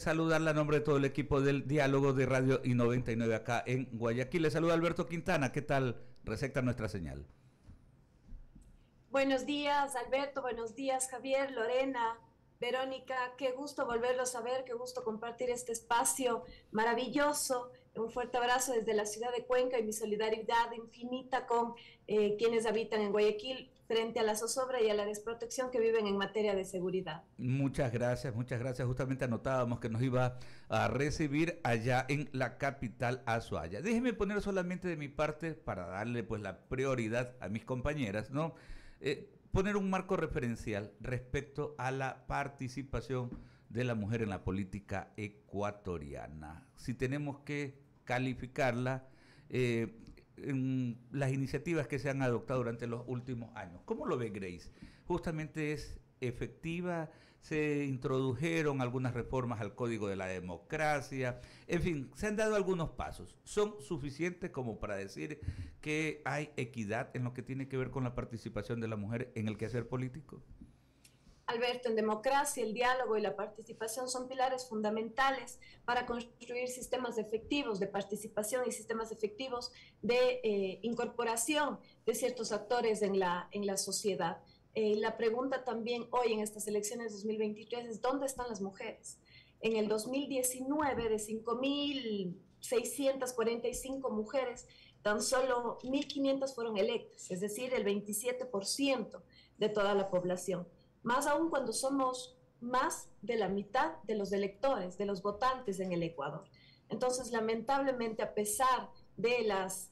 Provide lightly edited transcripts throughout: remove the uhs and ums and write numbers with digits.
Saludarla a nombre de todo el equipo del Diálogo de Radio I99 acá en Guayaquil. Le saluda Alberto Quintana. ¿Qué tal? Receta nuestra señal. Buenos días, Alberto. Buenos días, Javier, Lorena, Verónica. Qué gusto volverlos a ver, qué gusto compartir este espacio maravilloso. Un fuerte abrazo desde la ciudad de Cuenca y mi solidaridad infinita con quienes habitan en Guayaquil frente a la zozobra y a la desprotección que viven en materia de seguridad. Muchas gracias, muchas gracias. Justamente anotábamos que nos iba a recibir allá en la capital Azuaya. Déjeme poner solamente de mi parte, para darle pues la prioridad a mis compañeras, ¿no? Poner un marco referencial respecto a la participación de la mujer en la política ecuatoriana. Si tenemos que calificarla en las iniciativas que se han adoptado durante los últimos años. ¿Cómo lo ve Grace? Justamente es efectiva, se introdujeron algunas reformas al Código de la Democracia, en fin, se han dado algunos pasos. ¿Son suficientes como para decir que hay equidad en lo que tiene que ver con la participación de la mujer en el quehacer político? Alberto, en democracia, el diálogo y la participación son pilares fundamentales para construir sistemas efectivos de participación y sistemas efectivos de incorporación de ciertos actores en la sociedad. La pregunta también hoy en estas elecciones 2023 es ¿dónde están las mujeres? En el 2019, de 5.645 mujeres, tan solo 1.500 fueron electas, es decir, el 27% de toda la población. Más aún cuando somos más de la mitad de los electores, de los votantes en el Ecuador. Entonces, lamentablemente, a pesar de las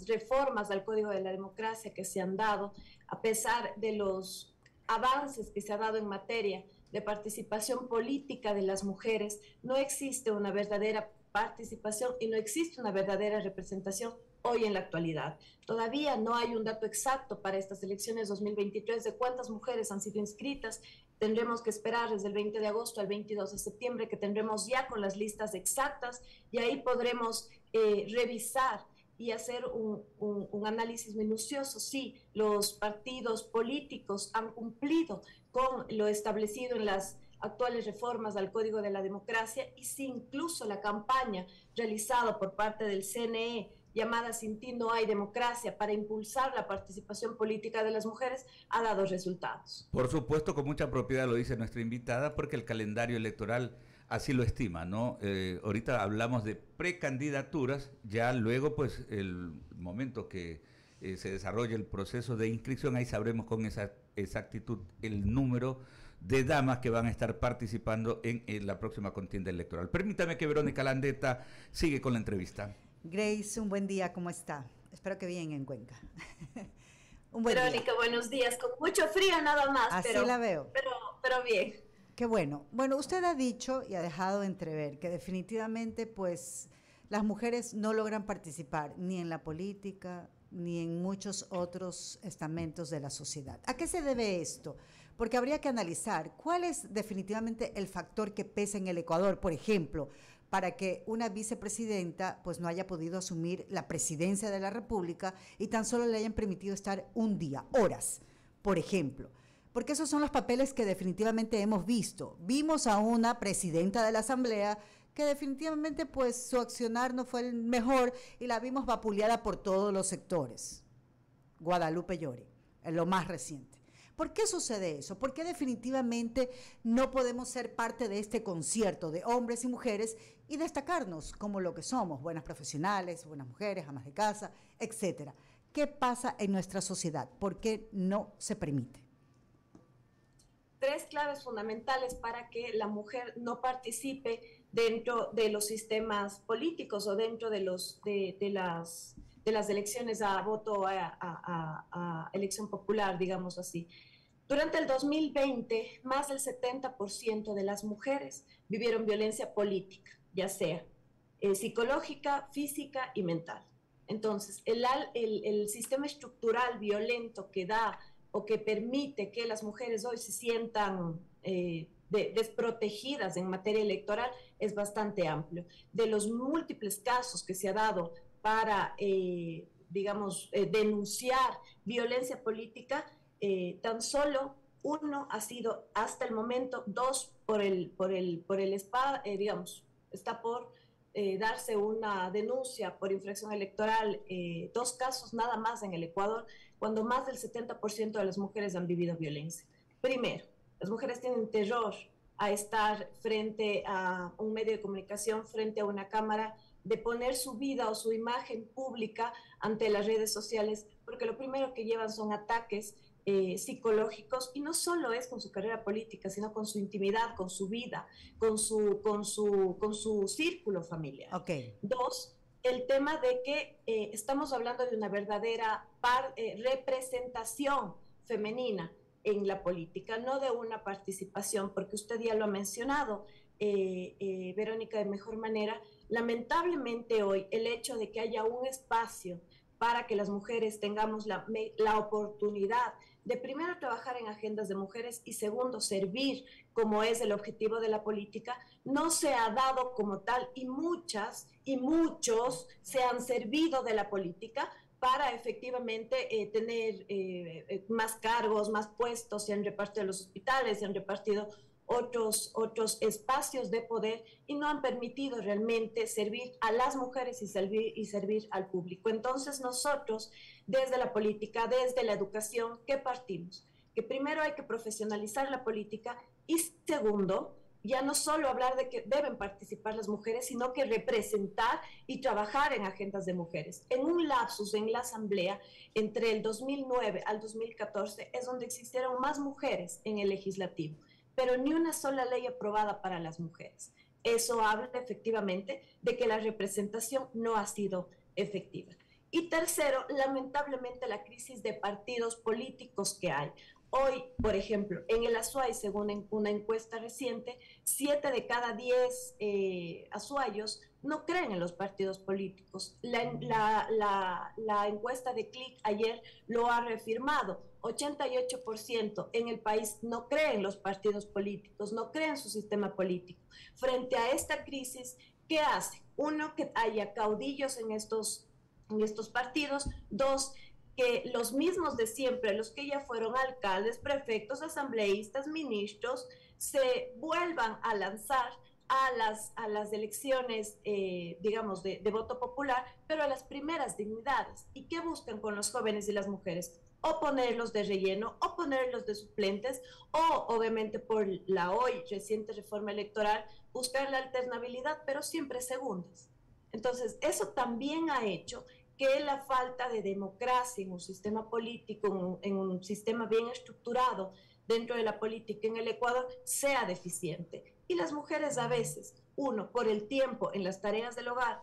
reformas al Código de la Democracia que se han dado, a pesar de los avances que se ha dado en materia de participación política de las mujeres, no existe una verdadera participación y no existe una verdadera representación hoy en la actualidad. Todavía no hay un dato exacto para estas elecciones 2023 de cuántas mujeres han sido inscritas. Tendremos que esperar desde el 20 de agosto al 22 de septiembre que tendremos ya con las listas exactas y ahí podremos revisar y hacer un análisis minucioso si los partidos políticos han cumplido con lo establecido en las actuales reformas al Código de la Democracia y si incluso la campaña realizada por parte del CNE llamada Sin ti no hay democracia para impulsar la participación política de las mujeres ha dado resultados. Por supuesto, con mucha propiedad lo dice nuestra invitada, porque el calendario electoral así lo estima, ¿no? Ahorita hablamos de precandidaturas, ya luego pues el momento que se desarrolle el proceso de inscripción, ahí sabremos con esa exactitud el número de damas que van a estar participando en la próxima contienda electoral. Permítame que Verónica Landeta sigue con la entrevista. Grace, un buen día, ¿cómo está? Espero que bien en Cuenca. Verónica, día. Buenos días, con mucho frío nada más. Así la veo. Pero bien. Qué bueno. Bueno, usted ha dicho y ha dejado entrever que definitivamente pues las mujeres no logran participar ni en la política ni en muchos otros estamentos de la sociedad. ¿A qué se debe esto? Porque habría que analizar cuál es definitivamente el factor que pesa en el Ecuador, por ejemplo, para que una vicepresidenta pues no haya podido asumir la presidencia de la República y tan solo le hayan permitido estar un día, horas, por ejemplo. Porque esos son los papeles que definitivamente hemos visto. Vimos a una presidenta de la Asamblea que definitivamente pues su accionar no fue el mejor y la vimos vapuleada por todos los sectores. Guadalupe Llori, en lo más reciente. ¿Por qué sucede eso? ¿Por qué definitivamente no podemos ser parte de este concierto de hombres y mujeres y destacarnos como lo que somos, buenas profesionales, buenas mujeres, amas de casa, etcétera? ¿Qué pasa en nuestra sociedad? ¿Por qué no se permite? Tres claves fundamentales para que la mujer no participe dentro de los sistemas políticos o dentro de las elecciones a voto a elección popular, digamos así. Durante el 2020, más del 70% de las mujeres vivieron violencia política, ya sea psicológica, física y mental. Entonces, el sistema estructural violento que da o que permite que las mujeres hoy se sientan desprotegidas en materia electoral es bastante amplio. De los múltiples casos que se ha dado para, denunciar violencia política, tan solo Uno ha sido hasta el momento, dos digamos, está por darse una denuncia por infracción electoral, 2 casos nada más en el Ecuador, cuando más del 70% de las mujeres han vivido violencia. Primero, las mujeres tienen terror a estar frente a un medio de comunicación, frente a una cámara, de poner su vida o su imagen pública ante las redes sociales, porque lo primero que llevan son ataques psicológicos, y no solo es con su carrera política, sino con su intimidad, con su vida, con su círculo familiar. Okay. 2, el tema de que estamos hablando de una verdadera representación femenina en la política, no de una participación, porque usted ya lo ha mencionado, Verónica, de mejor manera. Lamentablemente hoy el hecho de que haya un espacio para que las mujeres tengamos la oportunidad de primero trabajar en agendas de mujeres y segundo servir, como es el objetivo de la política, no se ha dado como tal, y muchas y muchos se han servido de la política para efectivamente tener más cargos, más puestos, se han repartido los hospitales, se han repartido otros espacios de poder y no han permitido realmente servir a las mujeres y servir al público. Entonces nosotros, desde la política, desde la educación, ¿qué partimos? Que primero hay que profesionalizar la política y segundo, ya no solo hablar de que deben participar las mujeres, sino que representar y trabajar en agendas de mujeres. En un lapsus en la Asamblea, entre el 2009 al 2014, es donde existieron más mujeres en el legislativo, pero ni una sola ley aprobada para las mujeres. Eso habla efectivamente de que la representación no ha sido efectiva. Y tercero, lamentablemente la crisis de partidos políticos que hay. Hoy, por ejemplo, en el Azuay, según una encuesta reciente, 7 de cada 10 azuayos no creen en los partidos políticos. La encuesta de CLIC ayer lo ha reafirmado. 88% en el país no cree en los partidos políticos, no cree en su sistema político. Frente a esta crisis, ¿qué hace? Uno, que haya caudillos en estos partidos. 2, que los mismos de siempre, los que ya fueron alcaldes, prefectos, asambleístas, ministros, se vuelvan a lanzar a las elecciones, digamos, de voto popular, pero a las primeras dignidades. ¿Y qué buscan con los jóvenes y las mujeres? O ponerlos de relleno, o ponerlos de suplentes, o obviamente por la hoy reciente reforma electoral, buscar la alternabilidad, pero siempre segundas. Entonces, eso también ha hecho que la falta de democracia en un sistema político, en un sistema bien estructurado dentro de la política en el Ecuador, sea deficiente. Y las mujeres a veces, uno, por el tiempo en las tareas del hogar,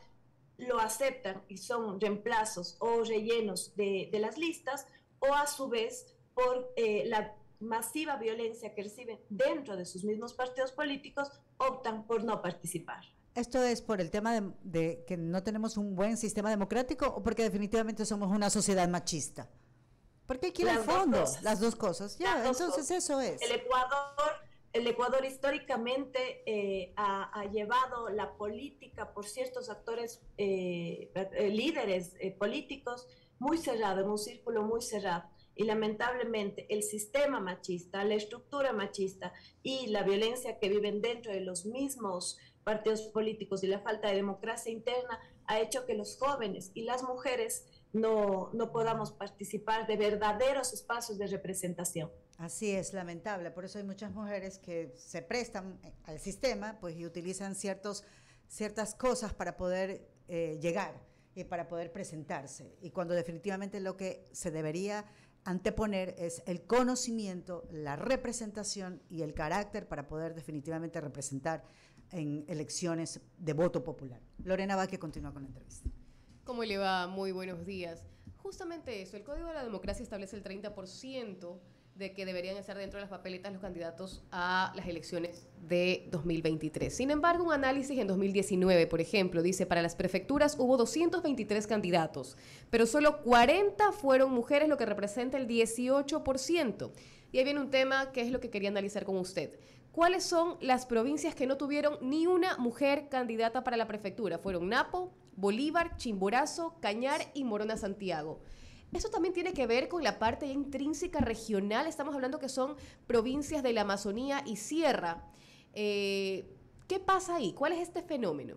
lo aceptan y son reemplazos o rellenos de las listas, o a su vez por la masiva violencia que reciben dentro de sus mismos partidos políticos, optan por no participar. ¿Esto es por el tema de que no tenemos un buen sistema democrático o porque definitivamente somos una sociedad machista? Porque hay que ir al fondo, las dos cosas. Ya, entonces eso es. El Ecuador históricamente ha llevado la política por ciertos actores, líderes políticos, muy cerrado, en un círculo muy cerrado. Y lamentablemente el sistema machista, la estructura machista y la violencia que viven dentro de los mismos partidos políticos y la falta de democracia interna ha hecho que los jóvenes y las mujeres no podamos participar de verdaderos espacios de representación. Así es, lamentable. Por eso hay muchas mujeres que se prestan al sistema, pues, y utilizan ciertas cosas para poder llegar y para poder presentarse. Y cuando definitivamente lo que se debería anteponer es el conocimiento, la representación y el carácter para poder definitivamente representar en elecciones de voto popular. Lorena Vázquez continúa con la entrevista. ¿Cómo le va? Muy buenos días. Justamente eso, el Código de la Democracia establece el 30% de que deberían estar dentro de las papeletas los candidatos a las elecciones de 2023. Sin embargo, un análisis en 2019, por ejemplo, dice, para las prefecturas hubo 223 candidatos, pero solo 40 fueron mujeres, lo que representa el 18%. Y ahí viene un tema que es lo que quería analizar con usted. ¿Cuáles son las provincias que no tuvieron ni una mujer candidata para la prefectura? Fueron Napo, Bolívar, Chimborazo, Cañar y Morona Santiago. Eso también tiene que ver con la parte intrínseca regional. Estamos hablando que son provincias de la Amazonía y Sierra. ¿Qué pasa ahí? ¿Cuál es este fenómeno?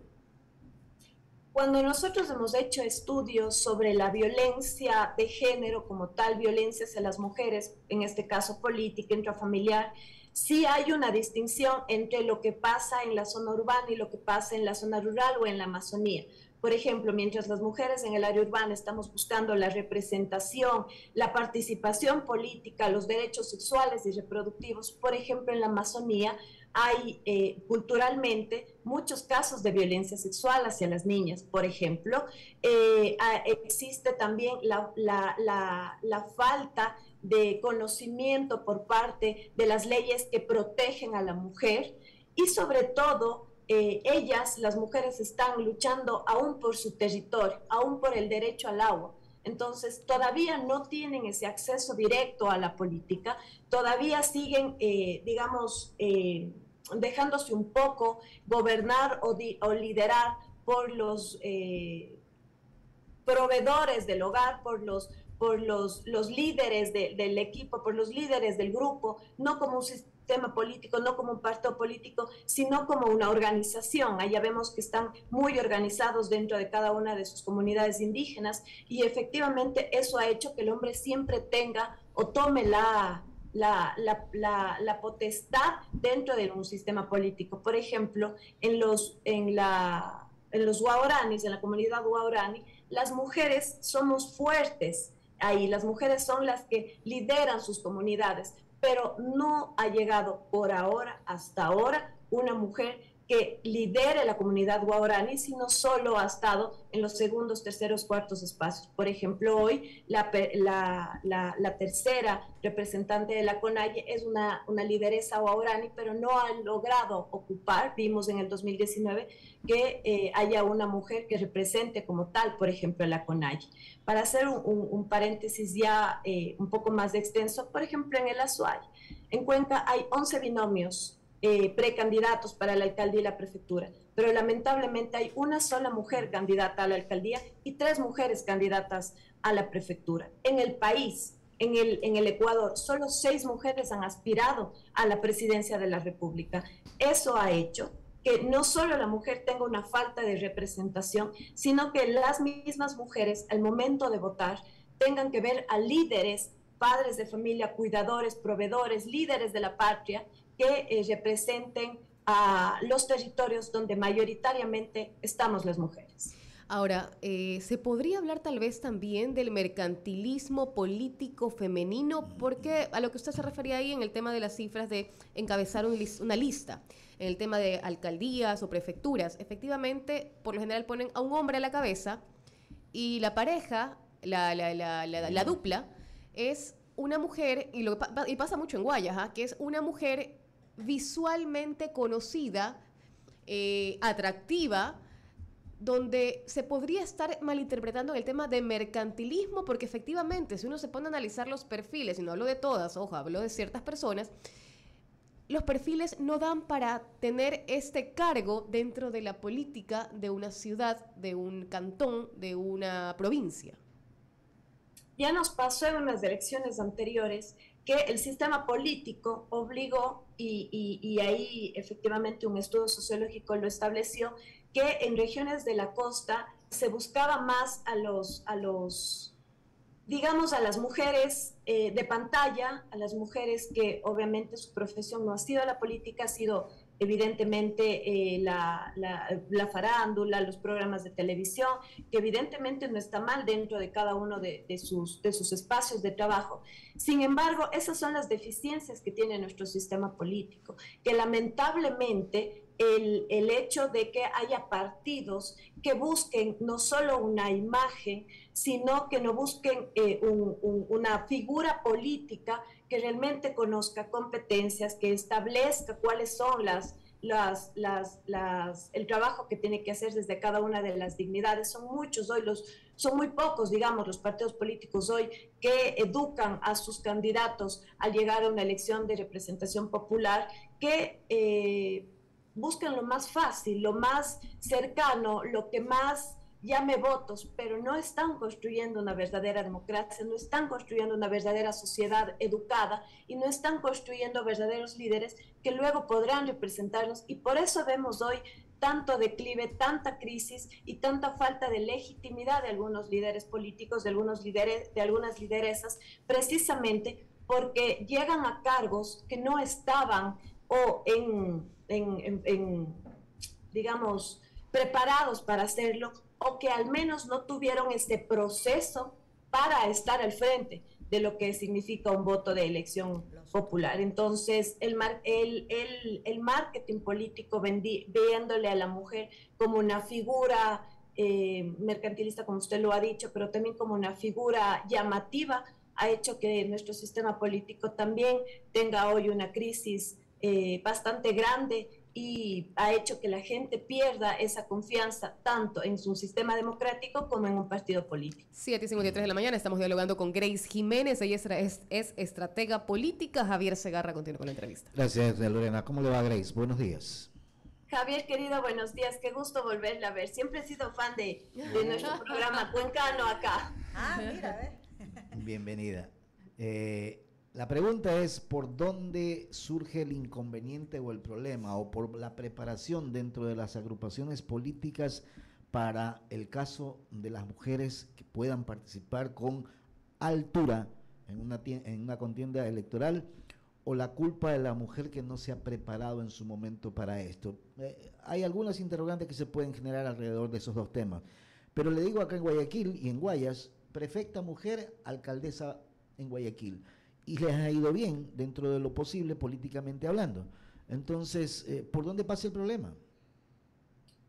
Cuando nosotros hemos hecho estudios sobre la violencia de género como tal, violencia hacia las mujeres, en este caso política, intrafamiliar, sí hay una distinción entre lo que pasa en la zona urbana y lo que pasa en la zona rural o en la Amazonía. Por ejemplo, mientras las mujeres en el área urbana estamos buscando la representación, la participación política, los derechos sexuales y reproductivos, por ejemplo, en la Amazonía hay culturalmente muchos casos de violencia sexual hacia las niñas. Por ejemplo, existe también la falta de conocimiento por parte de las leyes que protegen a la mujer y sobre todo ellas, las mujeres, están luchando aún por su territorio, aún por el derecho al agua. Entonces, todavía no tienen ese acceso directo a la política, todavía siguen, dejándose un poco gobernar o liderar por los proveedores del hogar, por los líderes del equipo, por los líderes del grupo, no como un sistema político, no como un partido político, sino como una organización. Allá vemos que están muy organizados dentro de cada una de sus comunidades indígenas y efectivamente eso ha hecho que el hombre siempre tenga o tome la potestad dentro de un sistema político. Por ejemplo, en los guaraníes, en la comunidad guaraní, las mujeres somos fuertes ahí, las mujeres son las que lideran sus comunidades, pero no ha llegado por ahora, hasta ahora, una mujer que lidere la comunidad guaraní, sino solo ha estado en los segundos, terceros, cuartos espacios. Por ejemplo, hoy la tercera representante de la CONAIE es una lideresa guaraní, pero no ha logrado ocupar, vimos en el 2019, que haya una mujer que represente como tal, por ejemplo, la CONAIE. Para hacer un paréntesis ya un poco más extenso, por ejemplo, en el Azuay, en Cuenca hay 11 binomios precandidatos para la alcaldía y la prefectura, pero lamentablemente hay una sola mujer candidata a la alcaldía y 3 mujeres candidatas a la prefectura. En el país, en el Ecuador, solo 6 mujeres han aspirado a la presidencia de la República. Eso ha hecho que no solo la mujer tenga una falta de representación, sino que las mismas mujeres, al momento de votar, tengan que ver a líderes, padres de familia, cuidadores, proveedores, líderes de la patria, que representen a los territorios donde mayoritariamente estamos las mujeres. Ahora, ¿se podría hablar tal vez también del mercantilismo político femenino? Porque a lo que usted se refería ahí en el tema de las cifras de encabezar una lista, en el tema de alcaldías o prefecturas, efectivamente, por lo general ponen a un hombre a la cabeza y la pareja, la dupla, es una mujer, y pasa mucho en Guayas, que es una mujer visualmente conocida, atractiva, donde se podría estar malinterpretando el tema de mercantilismo, porque efectivamente, si uno se pone a analizar los perfiles, y no hablo de todas, ojo, hablo de ciertas personas, los perfiles no dan para tener este cargo dentro de la política de una ciudad, de un cantón, de una provincia. Ya nos pasó en unas elecciones anteriores que el sistema político obligó, y ahí efectivamente un estudio sociológico lo estableció, que en regiones de la costa se buscaba más a las mujeres de pantalla, a las mujeres que obviamente su profesión no ha sido la política, ha sido evidentemente la farándula, los programas de televisión, que evidentemente no está mal dentro de cada uno de sus espacios de trabajo. Sin embargo, esas son las deficiencias que tiene nuestro sistema político, que lamentablemente el hecho de que haya partidos que busquen no solo una imagen, sino que no busquen una figura política que realmente conozca competencias, que establezca cuáles son el trabajo que tiene que hacer desde cada una de las dignidades. Son muchos hoy, son muy pocos, digamos, los partidos políticos hoy que educan a sus candidatos al llegar a una elección de representación popular, que buscan lo más fácil, lo más cercano, lo que más llame votos, pero no están construyendo una verdadera democracia, no están construyendo una verdadera sociedad educada y no están construyendo verdaderos líderes que luego podrán representarnos. Y por eso vemos hoy tanto declive, tanta crisis y tanta falta de legitimidad de algunos líderes políticos, de algunas lideresas, precisamente porque llegan a cargos que no estaban o digamos, preparados para hacerlo, o que al menos no tuvieron este proceso para estar al frente de lo que significa un voto de elección popular. Entonces, el marketing político viéndole a la mujer como una figura mercantilista, como usted lo ha dicho, pero también como una figura llamativa, ha hecho que nuestro sistema político también tenga hoy una crisis bastante grande y ha hecho que la gente pierda esa confianza tanto en su sistema democrático como en un partido político. 7:53 de la mañana, estamos dialogando con Grace Jiménez, ella es estratega política. Javier Segarra continúa con la entrevista. Gracias, Lorena. ¿Cómo le va, Grace? Buenos días. Javier, querido, buenos días. Qué gusto volverla a ver. Siempre he sido fan de nuestro programa cuencano acá. Mira, Bienvenida. La pregunta es, ¿por dónde surge el inconveniente o el problema, o por la preparación dentro de las agrupaciones políticas para el caso de las mujeres que puedan participar con altura en una contienda electoral, o la culpa de la mujer que no se ha preparado en su momento para esto? Hay algunas interrogantes que se pueden generar alrededor de esos dos temas, pero le digo, acá en Guayaquil y en Guayas, prefecta mujer, alcaldesa en Guayaquil, y les ha ido bien dentro de lo posible políticamente hablando. Entonces, ¿por dónde pasa el problema?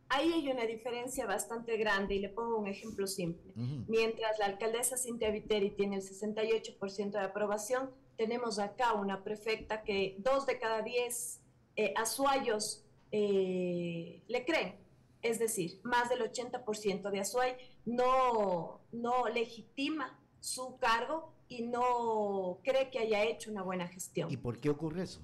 Ahí hay una diferencia bastante grande y le pongo un ejemplo simple. Mientras la alcaldesa Cintia Viteri tiene el 68% de aprobación, tenemos acá una prefecta que 2 de cada 10 azuayos le creen. Es decir, más del 80% de azuay no legitima su cargo y no cree que haya hecho una buena gestión. ¿Y por qué ocurre eso?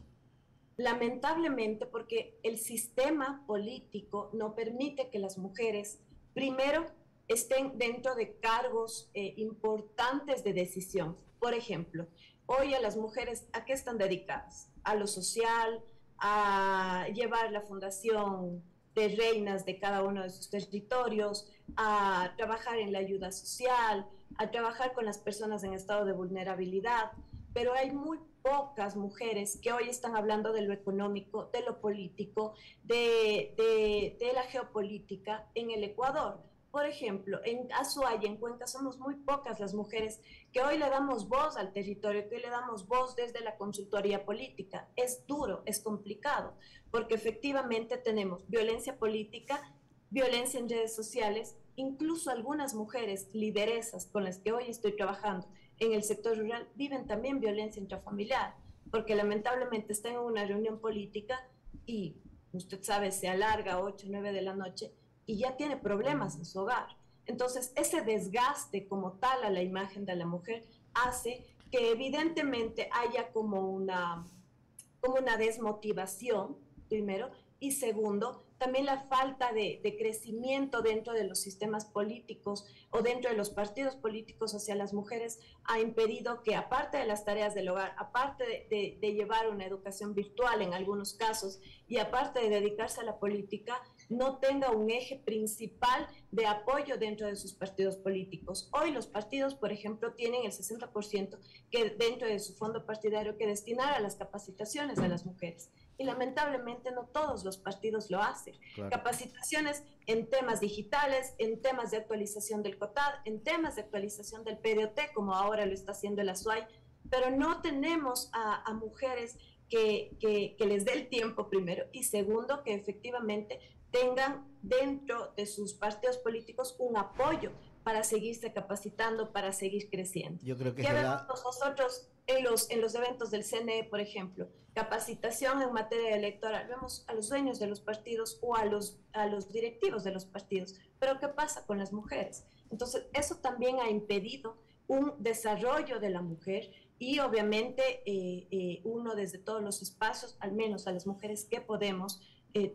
Lamentablemente porque el sistema político no permite que las mujeres, primero, estén dentro de cargos importantes de decisión. Por ejemplo, hoy a las mujeres, ¿a qué están dedicadas? A lo social, a llevar la fundación de reinas de cada uno de sus territorios, a trabajar en la ayuda social, a trabajar con las personas en estado de vulnerabilidad, pero hay muy pocas mujeres que hoy están hablando de lo económico, de lo político, de la geopolítica en el Ecuador. Por ejemplo, en Azuay, en Cuenca, somos muy pocas las mujeres que hoy le damos voz al territorio, que hoy le damos voz desde la consultoría política. Es duro, es complicado, porque efectivamente tenemos violencia política, violencia en redes sociales, incluso algunas mujeres lideresas con las que hoy estoy trabajando en el sector rural viven también violencia intrafamiliar, porque lamentablemente están en una reunión política y usted sabe, se alarga a 8, 9 de la noche y ya tiene problemas en su hogar. Entonces, ese desgaste como tal a la imagen de la mujer hace que evidentemente haya como una desmotivación, primero, y segundo, también la falta de crecimiento dentro de los sistemas políticos o dentro de los partidos políticos hacia las mujeres ha impedido que, aparte de las tareas del hogar, aparte de llevar una educación virtual en algunos casos y aparte de dedicarse a la política, no tenga un eje principal de apoyo dentro de sus partidos políticos. Hoy los partidos, por ejemplo, tienen el 60% que dentro de su fondo partidario que destinar a las capacitaciones de las mujeres. Y lamentablemente no todos los partidos lo hacen. Claro. Capacitaciones en temas digitales, en temas de actualización del COTAD, en temas de actualización del PDOT, como ahora lo está haciendo el ASUAY, pero no tenemos a mujeres que les dé el tiempo primero y segundo, que efectivamente tengan dentro de sus partidos políticos un apoyo para seguirse capacitando, para seguir creciendo. Yo creo que ¿Qué vemos nosotros en los eventos del CNE, por ejemplo? Capacitación en materia electoral. Vemos a los dueños de los partidos o a los directivos de los partidos. Pero ¿qué pasa con las mujeres? Entonces, eso también ha impedido un desarrollo de la mujer y obviamente uno desde todos los espacios, al menos a las mujeres que podemos,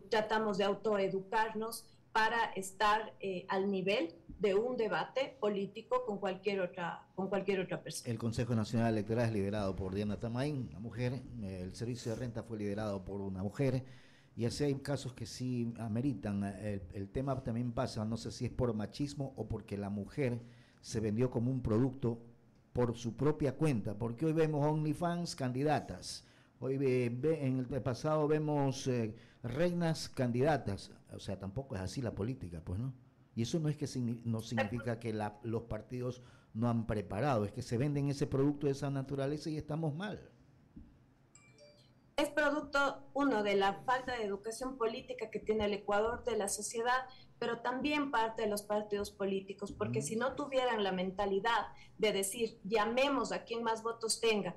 tratamos de autoeducarnos para estar al nivel de un debate político con cualquier otra persona. El Consejo Nacional Electoral es liderado por Diana Tamain, una mujer. El Servicio de Renta fue liderado por una mujer. Y así hay casos que sí ameritan. El tema también pasa, no sé si es por machismo o porque la mujer se vendió como un producto por su propia cuenta, porque hoy vemos OnlyFans candidatas, hoy en el pasado vemos reinas candidatas, o sea, tampoco es así la política, pues, ¿no? Y eso no es que no significa que los partidos no han preparado, es que se venden ese producto de esa naturaleza y estamos mal. Es producto, uno, de la falta de educación política que tiene el Ecuador, de la sociedad, pero también parte de los partidos políticos, porque si no tuvieran la mentalidad de decir, llamemos a quien más votos tenga,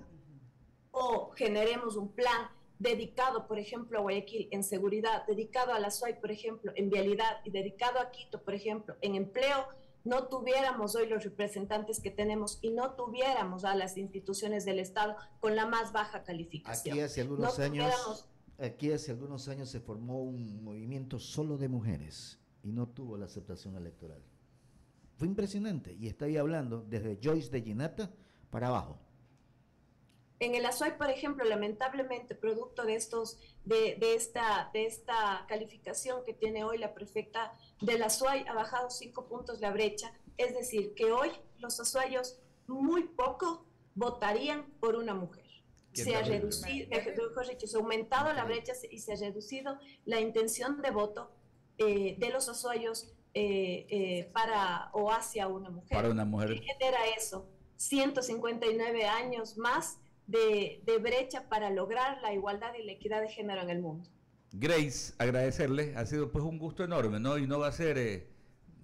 o generemos un plan dedicado, por ejemplo, a Guayaquil en seguridad, dedicado a la SUAY, por ejemplo, en vialidad, y dedicado a Quito, por ejemplo, en empleo, no tuviéramos hoy los representantes que tenemos y no tuviéramos a las instituciones del Estado con la más baja calificación. Aquí hace algunos años se formó un movimiento solo de mujeres y no tuvo la aceptación electoral. Fue impresionante, y estoy hablando desde Joyce de Ginata para abajo. En el ASUAY, por ejemplo, lamentablemente, producto de esta calificación que tiene hoy la prefecta del ASUAY, ha bajado 5 puntos la brecha. Es decir, que hoy los asuayos muy poco votarían por una mujer. Se ha reducido, se ha aumentado la brecha y se ha reducido la intención de voto de los asuayos para o hacia una mujer. Para una mujer. ¿Qué genera eso? 159 años más de brecha para lograr la igualdad y la equidad de género en el mundo. Grace, agradecerle, ha sido pues un gusto enorme, ¿no? Y no va a ser,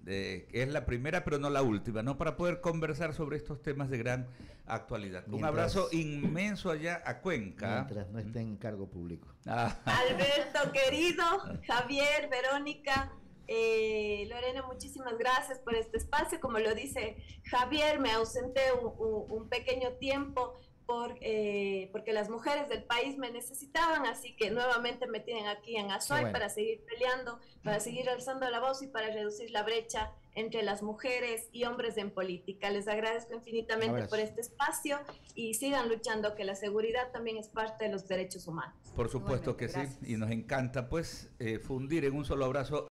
es la primera pero no la última, ¿no? Para poder conversar sobre estos temas de gran actualidad. Un abrazo inmenso allá a Cuenca. Mientras no esté en cargo público. Alberto, querido, Javier, Verónica, Lorena, muchísimas gracias por este espacio. Como lo dice Javier, me ausenté un pequeño tiempo porque las mujeres del país me necesitaban, así que nuevamente me tienen aquí en ASUAY para seguir peleando, para seguir alzando la voz y para reducir la brecha entre las mujeres y hombres en política. Les agradezco infinitamente por este espacio y sigan luchando, que la seguridad también es parte de los derechos humanos. Por supuesto que sí, y nos encanta pues fundir en un solo abrazo